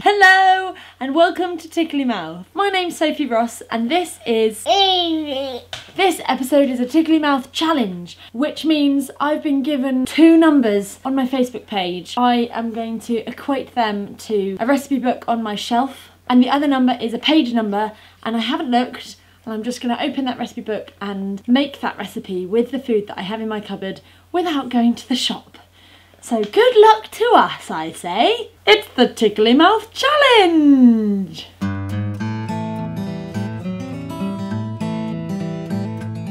Hello and welcome to Tickly Mouth. My name's Sophie Ross and this episode is a Tickly Mouth challenge, which means I've been given two numbers on my Facebook page. I am going to equate them to a recipe book on my shelf, and the other number is a page number, and I haven't looked, and I'm just going to open that recipe book and make that recipe with the food that I have in my cupboard without going to the shop. So good luck to us, I say. It's the Tickly Mouth Challenge!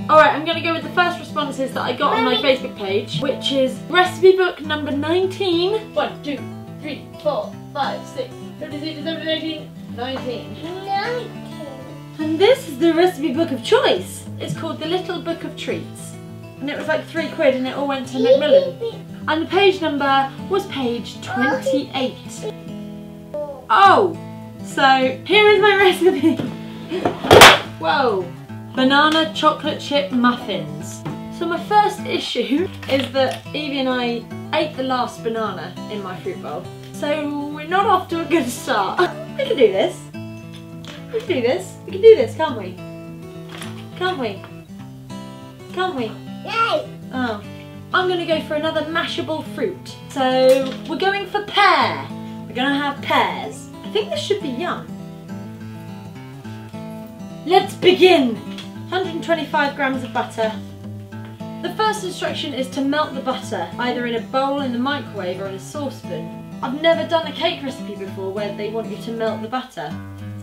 Alright, I'm going to go with the first responses that I got on my Facebook page, which is recipe book number 19. 1, 2, 3, 4, 5, 6, 17, 18, 19. And this is the recipe book of choice. It's called The Little Book of Treats. And it was like £3 and it all went to Macmillan. And the page number was page 28. Oh, so here is my recipe. Whoa, banana chocolate chip muffins. So my first issue is that Evie and I ate the last banana in my fruit bowl. So we're not off to a good start. We can do this. We can do this. We can do this, can't we? Can't we? Can't we? No. Oh. I'm going to go for another mashable fruit. So we're going for pear. We're going to have pears. I think this should be yum. Let's begin. 125 grams of butter. The first instruction is to melt the butter, either in a bowl in the microwave or in a saucepan. I've never done a cake recipe before where they want you to melt the butter.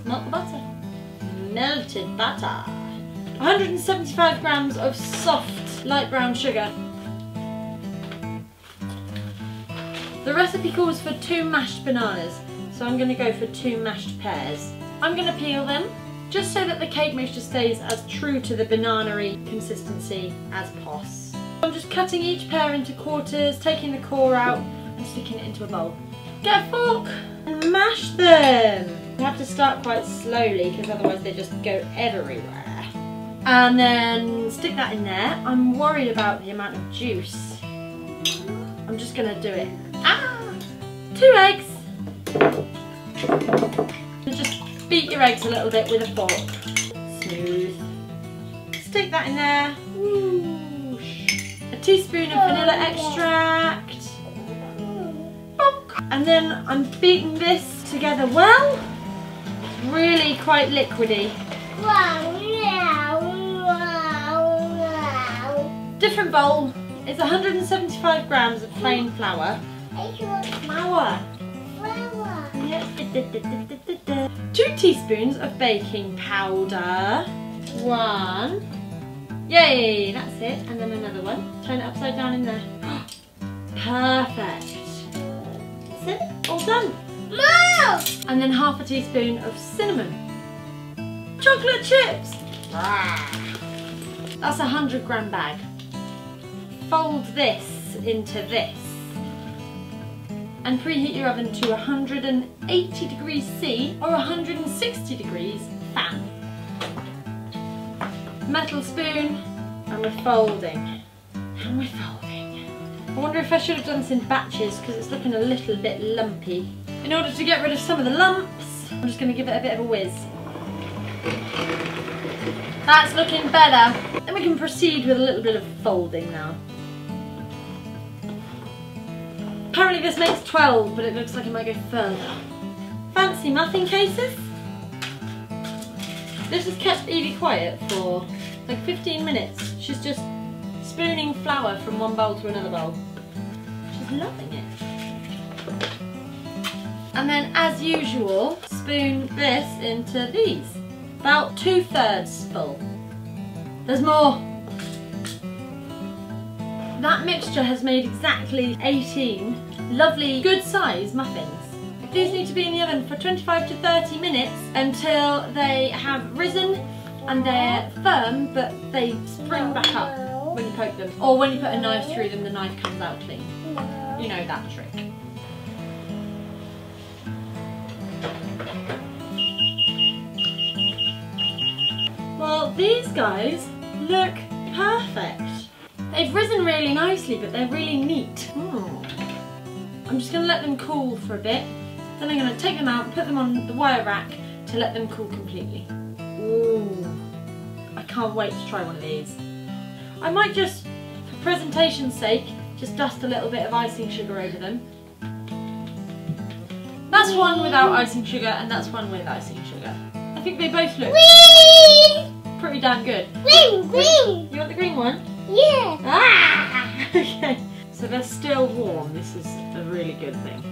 Melt the butter. Melted butter. 175 grams of soft light brown sugar. The recipe calls for 2 mashed bananas, so I'm going to go for 2 mashed pears. I'm going to peel them, just so that the cake mixture stays as true to the banana-y consistency as possible. I'm just cutting each pear into quarters, taking the core out and sticking it into a bowl. Get a fork and mash them. You have to start quite slowly because otherwise they just go everywhere. And then stick that in there. I'm worried about the amount of juice. I'm just going to do it. 2 eggs. And just beat your eggs a little bit with a fork. Smooth. Stick that in there. Whoosh. A teaspoon of vanilla extract. And then I'm beating this together well. It's really quite liquidy. Different bowl. It's 175 grams of plain flour. Flour. Yeah. 2 teaspoons of baking powder. 1. Yay, that's it. And then another one. Turn it upside down in there. Perfect. That's it. All done. Mom! And then half a teaspoon of cinnamon. Chocolate chips. That's a 100-gram bag. Fold this into this. And preheat your oven to 180 degrees C or 160 degrees fan. Metal spoon, and we're folding. And we're folding. I wonder if I should have done this in batches because it's looking a little bit lumpy. In order to get rid of some of the lumps, I'm just going to give it a bit of a whiz. That's looking better. Then we can proceed with a little bit of folding now. Apparently this makes 12, but it looks like it might go further. Fancy muffin cases. This has kept Evie quiet for like 15 minutes. She's just spooning flour from one bowl to another bowl. She's loving it. And then, as usual, spoon this into these. About 2/3 full. There's more. That mixture has made exactly 18 lovely, good size muffins. These need to be in the oven for 25 to 30 minutes until they have risen and they're firm, but they spring back up when you poke them. Or when you put a knife through them, the knife comes out clean. You know that trick. Well, these guys look perfect. They've risen really nicely, but they're really neat. I'm just going to let them cool for a bit. Then I'm going to take them out and put them on the wire rack to let them cool completely. Ooh, I can't wait to try one of these. I might just, for presentation's sake, just dust a little bit of icing sugar over them. That's one without icing sugar and that's one with icing sugar. I think they both look pretty damn good. Green! You want the green one? Yeah! Ah! Okay. So they're still warm. This is a really good thing.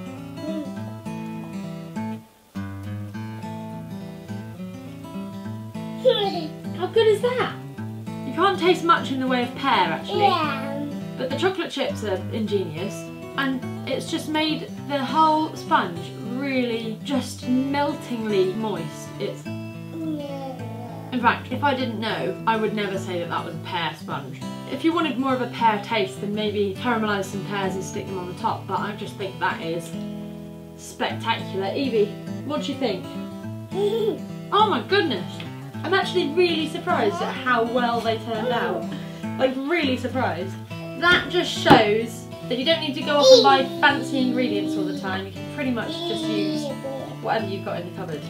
How good is that? You can't taste much in the way of pear actually. Yeah. But the chocolate chips are ingenious and it's just made the whole sponge really just meltingly moist. It's in fact, if I didn't know, I would never say that that was a pear sponge. If you wanted more of a pear taste, then maybe caramelise some pears and stick them on the top, but I just think that is spectacular. Evie, what do you think? Oh my goodness! I'm actually really surprised at how well they turned out. Like, really surprised. That just shows that you don't need to go off and buy fancy ingredients all the time. You can pretty much just use whatever you've got in the cupboard.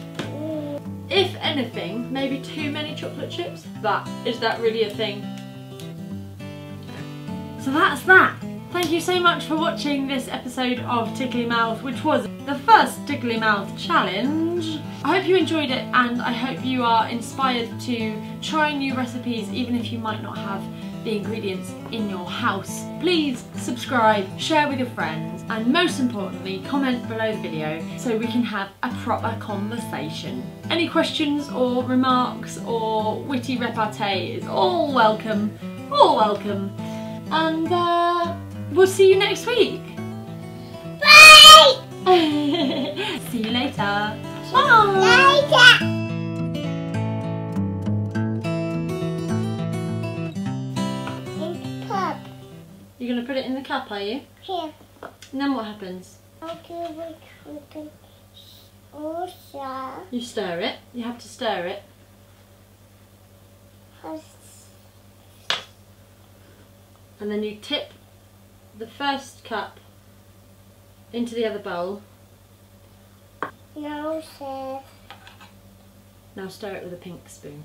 If anything, maybe too many chocolate chips, but is that really a thing? So that's that. Thank you so much for watching this episode of Tickly Mouth, which was the first Tickly Mouth challenge. I hope you enjoyed it and I hope you are inspired to try new recipes even if you might not have the ingredients in your house. Please subscribe, share with your friends, and most importantly, comment below the video so we can have a proper conversation. Any questions or remarks or witty repartee is all welcome, and we'll see you next week. Bye! See you later. Bye! Later! You're going to put it in the cup, are you? Here. And then what happens? You stir it. You have to stir it. And then you tip the first cup into the other bowl. No, sir. Now stir it with a pink spoon.